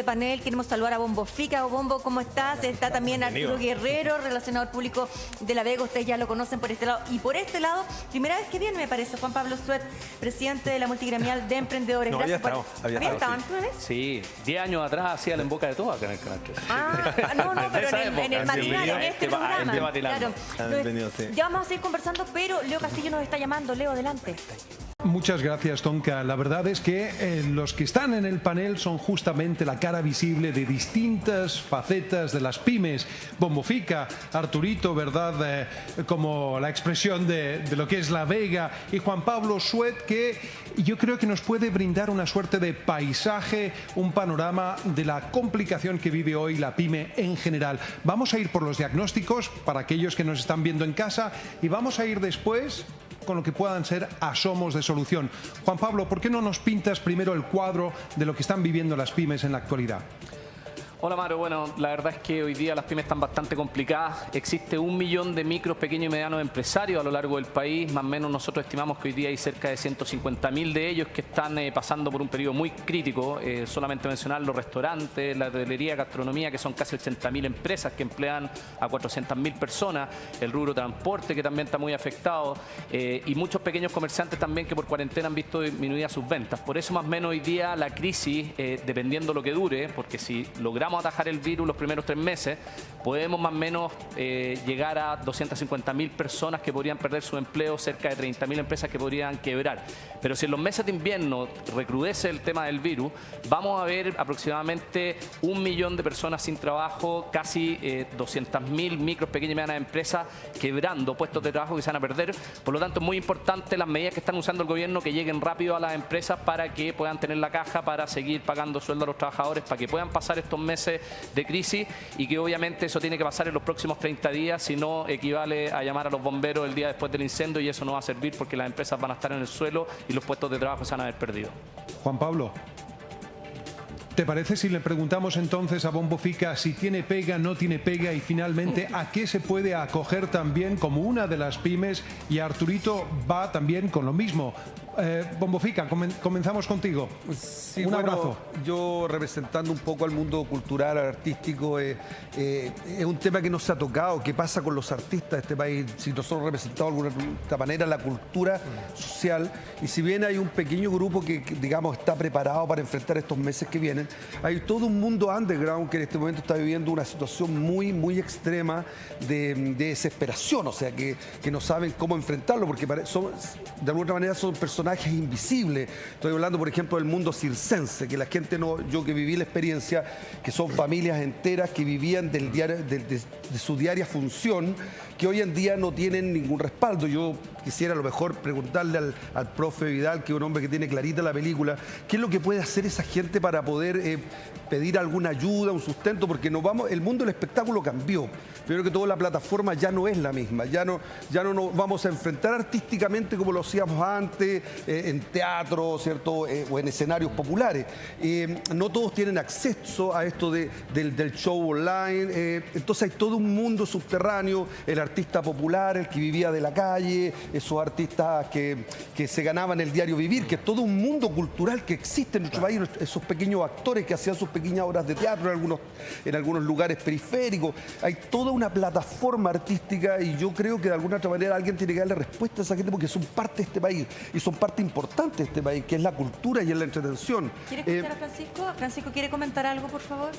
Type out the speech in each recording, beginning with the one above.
panel. Queremos saludar a Bombo Fica. Bombo, ¿cómo estás? Está también Arturo Guerrero, relacionador público de La Vega. Ustedes ya lo conocen por este lado. Y por este lado, primera vez que viene, me parece, Juan Pablo Suet, presidente de la multigremial de emprendedores. No, gracias había estado, sí. Sí, 10 años atrás hacía la en boca de todo acá en el canal 13. No, pero en el matinal, en este programa. Claro. Ya vamos a seguir conversando, pero Leo Castillo nos está llamando. Leo, adelante. Muchas gracias, Tonka. La verdad es que los que están en el panel son justamente la cara visible de distintas facetas de las pymes. Bombo Fica, Arturito, ¿verdad? Como la expresión de lo que es La Vega, y Juan Pablo Suet, que yo creo que nos puede brindar una suerte de paisaje, un panorama de la complicación que vive hoy la pyme en general. Vamos a ir por los diagnósticos para aquellos que nos están viendo en casa y vamos a ir después con lo que puedan ser asomos de solución. Juan Pablo, ¿por qué no nos pintas primero el cuadro de lo que están viviendo las pymes en la actualidad? Hola, Mario. Bueno, la verdad es que hoy día las pymes están bastante complicadas. Existe 1 millón de micros, pequeños y medianos empresarios a lo largo del país. Más o menos nosotros estimamos que hoy día hay cerca de 150.000 de ellos que están pasando por un periodo muy crítico. Solamente mencionar los restaurantes, la hotelería, gastronomía, que son casi 80.000 empresas que emplean a 400.000 personas. El rubro transporte, que también está muy afectado. Y muchos pequeños comerciantes también que por cuarentena han visto disminuidas sus ventas. Por eso más o menos hoy día la crisis, dependiendo lo que dure, porque si logramos atajar el virus los primeros 3 meses, podemos más o menos llegar a 250.000 personas que podrían perder su empleo, cerca de 30.000 empresas que podrían quebrar. Pero si en los meses de invierno recrudece el tema del virus, vamos a ver aproximadamente 1 millón de personas sin trabajo, casi 200.000 micros, pequeñas y medianas empresas quebrando, puestos de trabajo que se van a perder. Por lo tanto, es muy importante las medidas que están usando el gobierno que lleguen rápido a las empresas para que puedan tener la caja para seguir pagando sueldo a los trabajadores, para que puedan pasar estos meses de crisis, y que obviamente eso tiene que pasar en los próximos 30 días, si no equivale a llamar a los bomberos el día después del incendio, y eso no va a servir porque las empresas van a estar en el suelo y los puestos de trabajo se van a ver perdidos. Juan Pablo, ¿te parece si le preguntamos entonces a Bombo Fica si tiene pega, no tiene pega, y finalmente a qué se puede acoger también como una de las pymes? Y Arturito va también con lo mismo. Bombo Fica, comenzamos contigo. Sí, un abrazo. Yo representando un poco al mundo cultural, artístico, es un tema que no se ha tocado. ¿Qué pasa con los artistas de este país? Si nosotros representamos de alguna manera la cultura social, y si bien hay un pequeño grupo que digamos está preparado para enfrentar estos meses que vienen, hay todo un mundo underground que en este momento está viviendo una situación muy, muy extrema de desesperación, o sea, que no saben cómo enfrentarlo, porque son, de alguna manera son personajes invisibles. Estoy hablando, por ejemplo, del mundo circense, que la gente no, yo que viví la experiencia, que son familias enteras que vivían del diario, de su diaria función, que hoy en día no tienen ningún respaldo. Yo quisiera a lo mejor preguntarle al profe Vidal, que es un hombre que tiene clarita la película, ¿qué es lo que puede hacer esa gente para poder pedir alguna ayuda, un sustento? Porque el mundo del espectáculo cambió. Primero que todo, la plataforma ya no es la misma, ya no nos vamos a enfrentar artísticamente como lo hacíamos antes, en teatro, ¿cierto? O en escenarios populares. No todos tienen acceso a esto del show online, entonces hay todo un mundo subterráneo, el artista popular, el que vivía de la calle, esos artistas que se ganaban el diario vivir, que es todo un mundo cultural que existe en nuestro país, esos pequeños actores que hacían sus pequeñas obras de teatro en algunos lugares periféricos. Hay toda una plataforma artística, y yo creo que de alguna otra manera alguien tiene que darle respuesta a esa gente, porque son parte de este país y son parte importante de este país, que es la cultura y es la entretención. ¿Quiere escuchar a Francisco? Francisco, ¿quiere comentar algo, por favor?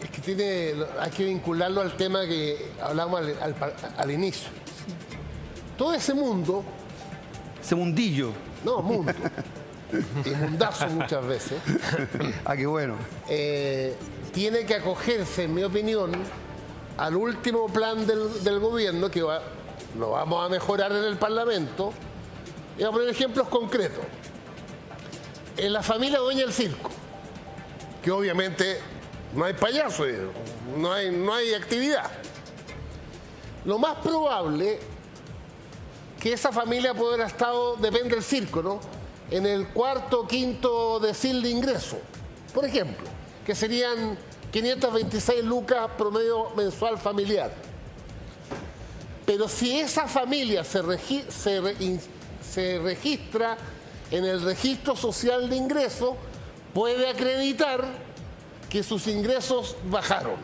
Es que hay que vincularlo al tema que hablamos al inicio. Todo ese mundo... Ese mundillo. No, mundo. Y mundazo muchas veces. Qué bueno. Tiene que acogerse, en mi opinión, al último plan del gobierno, que lo vamos a mejorar en el Parlamento. Y voy a poner ejemplos concretos. En la familia dueña del circo, que obviamente no hay payaso, no hay actividad. Lo más probable que esa familia puede haber estado, depende del circo, ¿no?, en el cuarto o quinto decil de ingreso, por ejemplo, que serían 526 lucas promedio mensual familiar. Pero si esa familia se registra en el registro social de ingresos, puede acreditar que sus ingresos bajaron.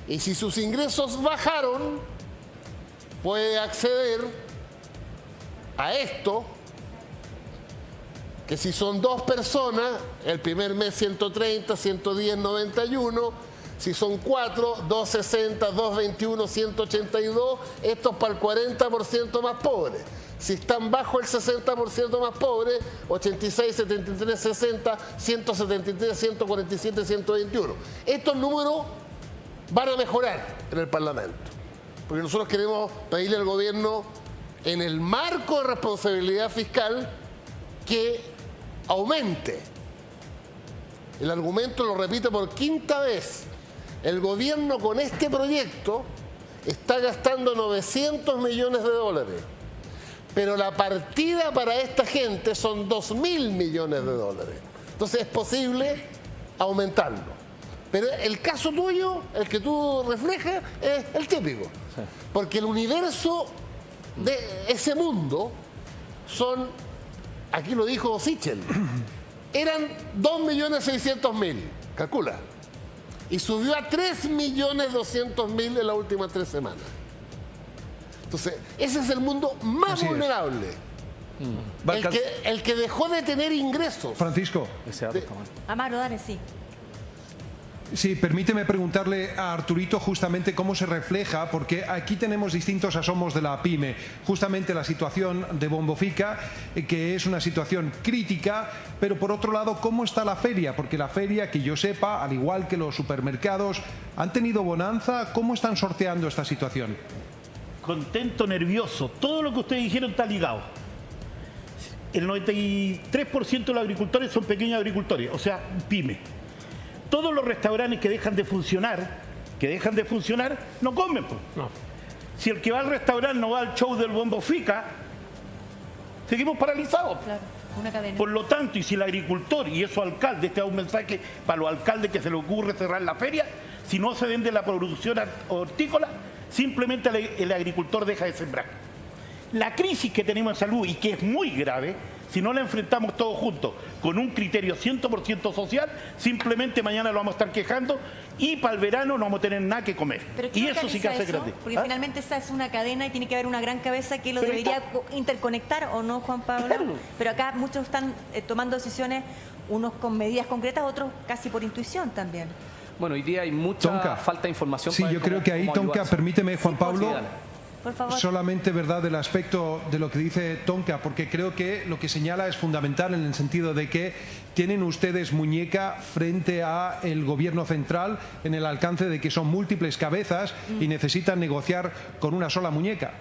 Y si sus ingresos bajaron, puede acceder a esto, que si son 2 personas, el primer mes 130, 110, 91, si son 4, 260, 221, 182, esto es para el 40% más pobre. Si están bajo el 60% más pobre, 86, 73, 60, 173, 147, 121. Estos números van a mejorar en el Parlamento, porque nosotros queremos pedirle al gobierno, en el marco de responsabilidad fiscal, que aumente. El argumento lo repito por 5ª vez. El gobierno con este proyecto está gastando 900 millones de dólares, pero la partida para esta gente son 2.000 millones de dólares. Entonces es posible aumentarlo. Pero el caso tuyo, el que tú reflejas, es el típico. Sí. Porque el universo de ese mundo son, aquí lo dijo Sichel, eran 2.600.000, calcula. Y subió a 3.200.000 en las últimas 3 semanas. Entonces, ese es el mundo más vulnerable. El que dejó de tener ingresos. Francisco. Amaro, dale, sí. Sí, permíteme preguntarle a Arturito justamente cómo se refleja, porque aquí tenemos distintos asomos de la PYME. Justamente la situación de Bombofica, que es una situación crítica, pero por otro lado, ¿cómo está la feria? Porque la feria, que yo sepa, al igual que los supermercados, ¿han tenido bonanza? ¿Cómo están sorteando esta situación? Contento, nervioso. Todo lo que ustedes dijeron está ligado. El 93% de los agricultores son pequeños agricultores, o sea, PYME. Todos los restaurantes que dejan de funcionar, no comen. Pues. No. Si el que va al restaurante no va al show del Bombofica, seguimos paralizados. Claro, una cadena. Por lo tanto, y si el agricultor y esos alcaldes, este es un mensaje para los alcaldes que se les ocurre cerrar la feria, si no se vende la producción hortícola, simplemente el agricultor deja de sembrar. La crisis que tenemos en salud, y que es muy grave, si no la enfrentamos todos juntos con un criterio 100% social, simplemente mañana lo vamos a estar quejando y para el verano no vamos a tener nada que comer. Y eso sí que hace grande. Porque finalmente esa es una cadena y tiene que haber una gran cabeza que lo debería interconectar, ¿o no, Juan Pablo? Claro. Pero acá muchos están tomando decisiones, unos con medidas concretas, otros casi por intuición también. Bueno, hoy día hay mucha falta de información. Sí, yo creo que ahí, Tonka, permíteme, Juan Pablo. Sí, por favor. Solamente, ¿verdad?, del aspecto de lo que dice Tonka, porque creo que lo que señala es fundamental en el sentido de que tienen ustedes muñeca frente a el gobierno central en el alcance de que son múltiples cabezas y necesitan negociar con una sola muñeca.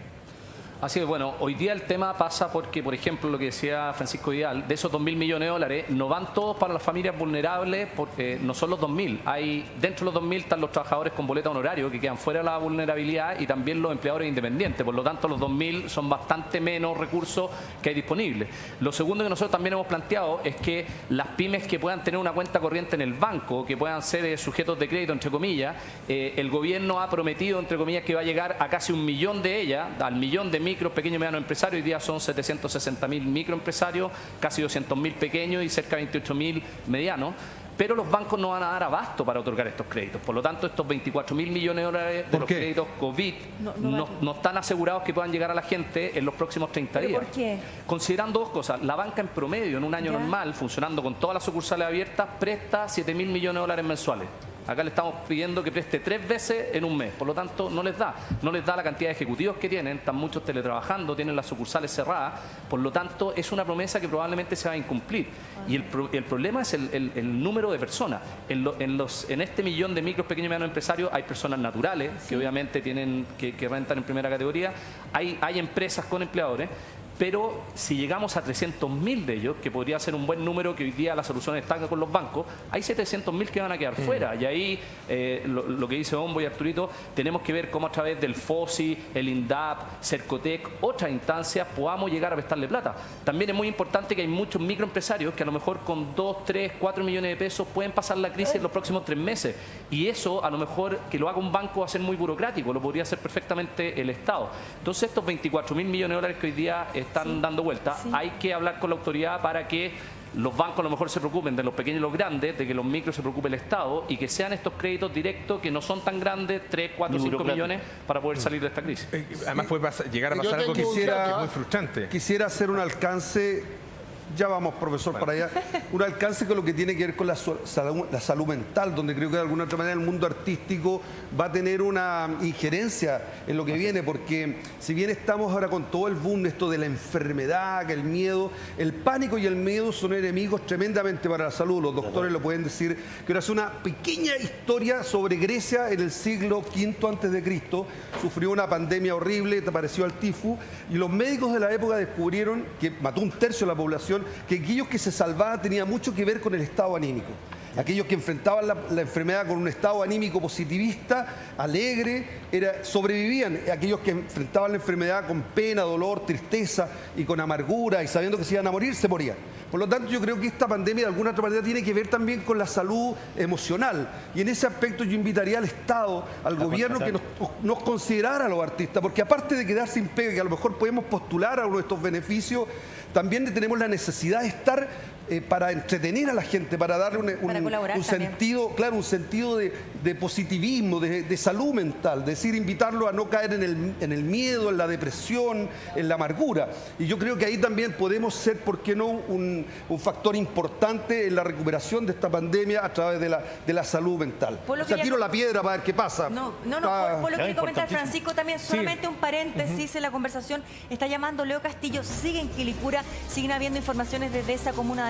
Así es, bueno, hoy día el tema pasa porque, por ejemplo, lo que decía Francisco Vidal, de esos 2.000 millones de dólares, no van todos para las familias vulnerables, porque no son los 2.000. Dentro de los 2.000 están los trabajadores con boleta honorario, que quedan fuera de la vulnerabilidad, y también los empleadores independientes. Por lo tanto, los 2.000 son bastante menos recursos que hay disponibles. Lo segundo que nosotros también hemos planteado es que las pymes que puedan tener una cuenta corriente en el banco, que puedan ser sujetos de crédito, entre comillas, el gobierno ha prometido, entre comillas, que va a llegar a casi 1 millón de ellas, al millón de micros, pequeños y medianos empresarios. Hoy día son 760.000 microempresarios, casi 200.000 pequeños y cerca de 28.000 medianos. Pero los bancos no van a dar abasto para otorgar estos créditos. Por lo tanto, estos 24.000 millones de dólares de los créditos COVID no están asegurados que puedan llegar a la gente en los próximos 30 días. ¿Por qué? Considerando 2 cosas. La banca en promedio, en un año normal, funcionando con todas las sucursales abiertas, presta 7.000 millones de dólares mensuales. Acá le estamos pidiendo que preste 3 veces en un mes. Por lo tanto, no les da la cantidad de ejecutivos que tienen. Están muchos teletrabajando, tienen las sucursales cerradas. Por lo tanto, es una promesa que probablemente se va a incumplir. Y el problema es el número de personas. En este millón de micros, pequeños y medianos empresarios hay personas naturales, que obviamente tienen que rentar en primera categoría. Hay empresas con empleadores. Pero si llegamos a 300.000 de ellos, que podría ser un buen número, que hoy día la solución está con los bancos, hay 700.000 que van a quedar fuera. Y ahí, lo que dice Bombo y Arturito, tenemos que ver cómo a través del FOSI, el INDAP, Cercotec, otras instancias, podamos llegar a prestarle plata. También es muy importante que hay muchos microempresarios que a lo mejor con 2, 3, 4 millones de pesos pueden pasar la crisis en los próximos 3 meses. Y eso, a lo mejor, que lo haga un banco va a ser muy burocrático, lo podría hacer perfectamente el Estado. Entonces, estos 24.000 millones de dólares que hoy día están dando vuelta, hay que hablar con la autoridad para que los bancos a lo mejor se preocupen de los pequeños y los grandes, de que los micros se preocupe el Estado y que sean estos créditos directos que no son tan grandes, 3, 4, 5 millones, para poder salir de esta crisis. Además puede llegar a Yo pasar algo que tengo un que es dato, muy frustrante. Quisiera hacer un alcance, ya vamos, profesor, para allá, un alcance con lo que tiene que ver con la salud mental, donde creo que de alguna otra manera el mundo artístico va a tener una injerencia en lo que viene, porque si bien estamos ahora con todo el boom, esto de la enfermedad, que el miedo, el pánico y el miedo son enemigos tremendamente para la salud. Los doctores lo pueden decir. Quiero hacer una pequeña historia sobre Grecia en el siglo V a.C. Sufrió una pandemia horrible, apareció el tifus, y los médicos de la época descubrieron que mató un tercio de la población, que aquellos que se salvaban tenía mucho que ver con el estado anímico. Aquellos que enfrentaban la enfermedad con un estado anímico positivista, alegre, sobrevivían. Aquellos que enfrentaban la enfermedad con pena, dolor, tristeza y con amargura y sabiendo que se iban a morir, se morían. Por lo tanto, yo creo que esta pandemia de alguna otra manera tiene que ver también con la salud emocional. Y en ese aspecto yo invitaría al Estado, al gobierno, que nos considerara a los artistas, porque aparte de quedar sin pega, que a lo mejor podemos postular a uno de estos beneficios, también tenemos la necesidad de estar para entretener a la gente, para darle un sentido, claro, un sentido de positivismo, de salud mental, es decir, invitarlo a no caer en el miedo, en la depresión, en la amargura. Y yo creo que ahí también podemos ser, ¿por qué no?, un factor importante en la recuperación de esta pandemia a través de la salud mental. O sea, tiro la piedra para ver qué pasa. Por lo que comenta Francisco también, solamente un paréntesis en la conversación, está llamando Leo Castillo, sigue en Quilicura, siguen habiendo informaciones desde esa comuna